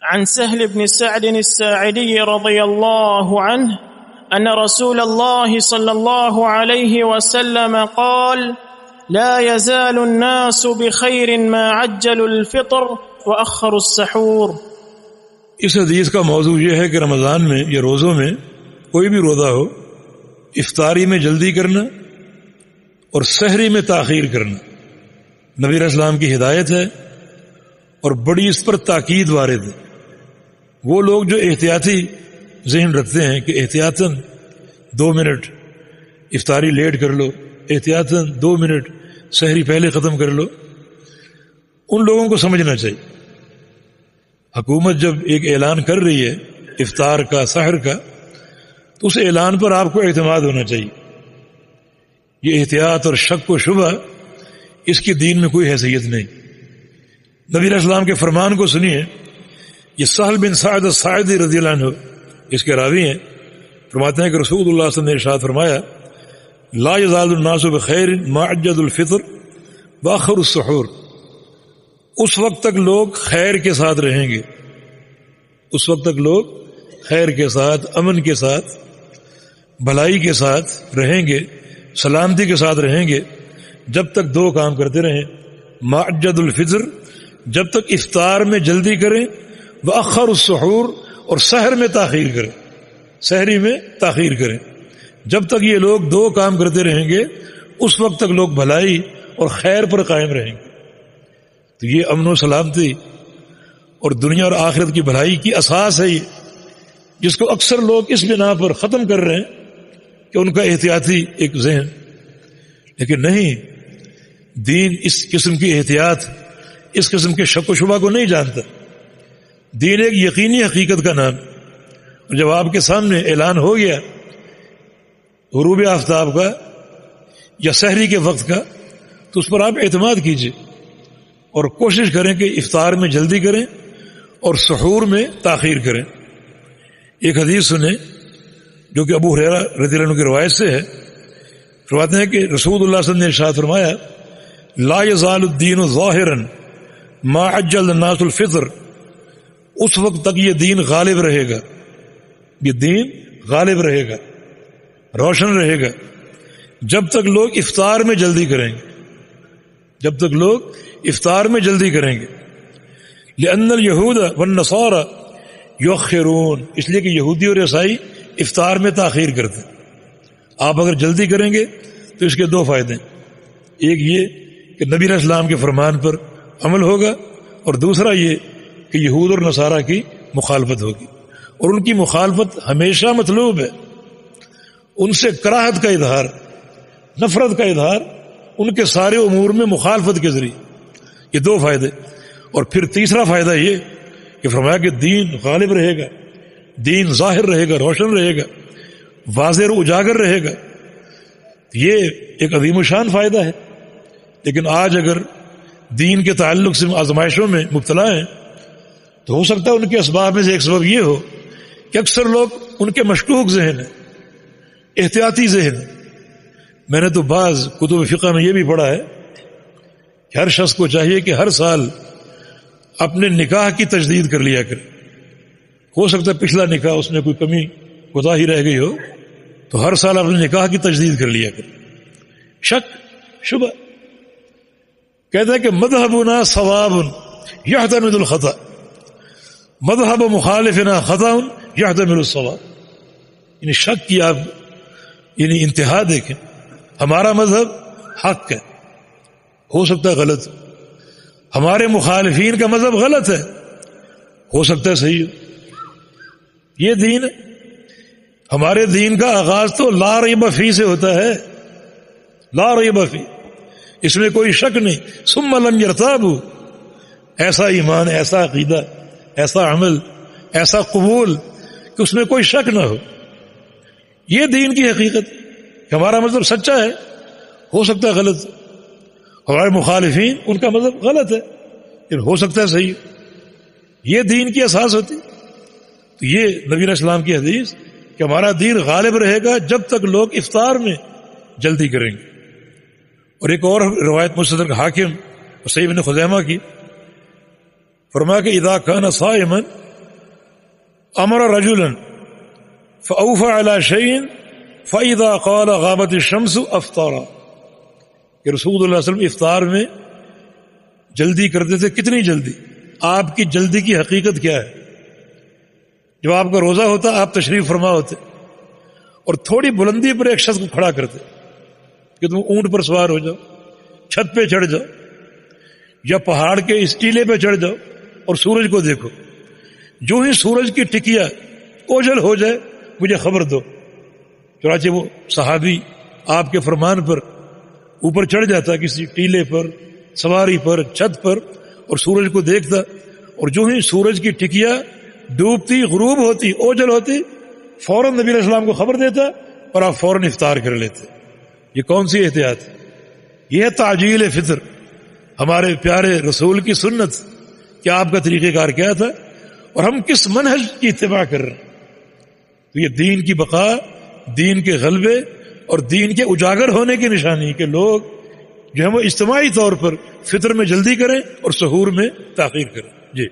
عن سهل بن سعد الساعدي رضي الله عنه أن رسول الله صلى الله عليه وسلم قال لا يزال الناس بخير ما عجلوا الفطر وأخروا السحور۔ اس حدیث کا موضوع یہ ہے کہ رمضان میں یا روزوں میں کوئی بھی روزہ ہو، افطاری میں جلدی کرنا اور سحری میں تاخیر کرنا نبی علیہ السلام کی ہدایت ہے، اور بڑی اس پر تاکید وارد ہے۔ وہ لوگ جو احتیاطی ذہن رکھتے ہیں کہ احتیاطاً 2 منٹ افطاری لیٹ کر لو، احتیاطاً 2 منٹ سحری پہلے ختم کر لو، ان لوگوں کو سمجھنا چاہیے حکومت جب ایک اعلان کر رہی ہے افطار کا، سحر کا، تو اس اعلان پر آپ کو اعتماد ہونا چاہیے۔ یہ احتیاط اور شک و شبہ اس کی دین میں کوئی حیثیت نہیں۔ نبی علیہ السلام کے فرمان کو سنیے۔ یہ سہل بن سعد الساعدی رضی اللہ عنہ اس کے راوی ہیں، فرماتے ہیں کہ رسول اللہ صلی اللہ علیہ وسلم نے ارشاد فرمایا لا یزال الناس بخیر ما عجل الفطر واخر السحور۔ اس وقت تک لوگ خیر کے ساتھ رہیں گے، اس وقت تک لوگ خیر کے ساتھ، امن کے ساتھ، بھلائی کے ساتھ رہیں گے، سلامتی کے ساتھ رہیں گے، جب تک 2 کام کرتے رہیں، ما عجل الفطر، جب تک افطار میں جلدی کریں، وأخر السحور، اور سحر میں تاخیر کریں، سحری میں تاخیر کریں۔ جب تک یہ لوگ 2 کام کرتے رہیں گے اس وقت تک لوگ بھلائی اور خیر پر قائم رہیں گے۔ تو یہ امن و سلامتی اور دنیا اور آخرت کی بھلائی کی اساس ہے، یہ جس کو اکثر لوگ اس بنا پر ختم کر رہے ہیں کہ ان کا احتیاطی ایک ذہن، لیکن نہیں، دین اس قسم کی احتیاط، اس قسم کے شک و شبہ کو نہیں جانتا۔ دین ایک یقینی حقیقت کا نام، اور جب آپ کے سامنے اعلان ہو گیا غروب آفتاب کا یا سحری کے وقت کا، تو اس پر آپ اعتماد کیجئے اور کوشش کریں کہ افطار میں جلدی کریں اور سحور میں تاخیر کریں۔ ایک حدیث سنیں جو کہ ابو ہریرہ رضی اللہ عنہ کی روایت سے ہے، فرماتے ہیں کہ رسول اللہ صلی اللہ علیہ وسلم نے ارشاد فرمایا لا یزال الدین ظاہرا ما عجل الناس الفطر۔ اس وقت تک یہ دین غالب رہے گا، یہ دین غالب رہے گا، روشن رہے گا، جب تک لوگ افطار میں جلدی کریں گے، جب تک لوگ افطار میں جلدی کریں گے۔ لأن اليہود والنصارى یؤخرون، اس لیے کہ یہودی اور عیسائی افطار میں تاخیر کرتے ہیں۔ آپ اگر جلدی کریں گے تو اس کے 2 فائدے ہیں، ایک یہ کہ نبی علیہ السلام کے فرمان پر عمل ہوگا، اور دوسرا یہ کہ یہود اور نصارہ کی مخالفت ہوگی، اور ان کی مخالفت ہمیشہ مطلوب ہے۔ ان سے کراہت کا اظہار، نفرت کا اظہار ان کے سارے امور میں مخالفت کے ذریعے، یہ 2 فائدے۔ اور پھر تیسرا فائدہ یہ کہ فرمایا کہ دین غالب رہے گا، دین ظاہر رہے گا، روشن رہے گا، واضح اور اجاگر رہے گا۔ یہ ایک عظیم الشان فائدہ ہے۔ لیکن آج اگر دین کے تعلق سے آزمائشوں میں مبتلا ہیں تو ہو سکتا ہے ان کے اسباب میں سے ایک سبب یہ ہو کہ اکثر لوگ ان کے مشکوک ذہن ہیں، احتیاطی ذہن ہے۔ میں نے تو بعض کتب فقہ میں یہ بھی پڑھا ہے کہ ہر شخص کو چاہیے کہ ہر سال اپنے نکاح کی تجدید کر لیا کرے۔ ہو سکتا ہے پچھلا نکاح اس میں کوئی کمی کوتاہی رہ گئی ہو، تو ہر سال اپنے نکاح کی تجدید کر لیا کرے۔ شک شبہ کہتا ہے کہ مذہبنا صواب یحتمل الخطأ، مذہب مخالفنا خطأ یحتمل الصواب۔ یعنی شک کی آپ یعنی انتہا دیکھیں، ہمارا مذہب حق ہے، ہو سکتا ہے غلط، ہمارے مخالفین کا مذہب غلط ہے، ہو سکتا ہے صحیح ہو۔ یہ دین ہے، ہمارے دین کا آغاز تو لا ریب فی سے ہوتا ہے، لا ریب فی، اس میں کوئی شک نہیں۔ ثم لم یرتابوا، ایسا ایمان، ایسا عقیدہ، ایسا عمل، ایسا قبول کہ اس میں کوئی شک نہ ہو۔ یہ دین کی حقیقت کہ ہمارا مذہب سچا ہے، ہو سکتا ہے غلط، ہمارے مخالفین ان کا مذہب غلط ہے، پھر ہو سکتا ہے صحیح۔ یہ دین کی اساس ہوتی۔ تو یہ نبی علیہ السلام کی حدیث کہ ہمارا دین غالب رہے گا جب تک لوگ افطار میں جلدی کریں گے۔ اور ایک اور روایت مستدرک حاکم اور صحیح ابن خزیمہ کی، فرمایا کہ اذا کان صائما امر رجلا فاوفى على شيء فاذا قال غابت الشمس افطر، کہ رسول اللہ صلی اللہ علیہ وسلم افطار میں جلدی کرتے تھے. کتنی جلدی؟ آپ کی جلدی کی حقیقت کیا ہے؟ جب آپ کا روزہ ہوتا آپ تشریف فرما ہوتے اور تھوڑی بلندی پر ایک شخص کو کھڑا کرتے کہ تم اونٹ پر سوار ہو جاؤ، چھت پہ چڑھ جاؤ یا پہاڑ کے اس ٹیلے پہ چڑھ جاؤ اور سورج کو دیکھو. جو ہی سورج کی ٹکیا اوجل ہو جائے مجھے خبر دو. چنانچہ وہ صحابی آپ کے فرمان پر اوپر چڑھ جاتا کسی ٹیلے پر، سواری پر، چھت پر، اور سورج کو دیکھتا، اور جو ہی سورج کی ٹکیا ڈوبتی، غروب ہوتی، اوجل ہوتی، فوراً نبی علیہ السلام کو خبر دیتا اور آپ فوراً افطار کر لیتے. یہ کون سی احتیاط ہے؟ یہ ہے تعجیل فطر، ہمارے پیارے رسول کی سنت کہ آپ کا طریقہ کار کیا تھا اور ہم کس منہج کی اتباع کر رہے ہیں. تو یہ دین کی بقا، دین کے غلبے اور دین کے اجاگر ہونے کی نشانی کہ لوگ جو ہے وہ اجتماعی طور پر فطر میں جلدی کریں اور سحور میں تاخیر کریں. جی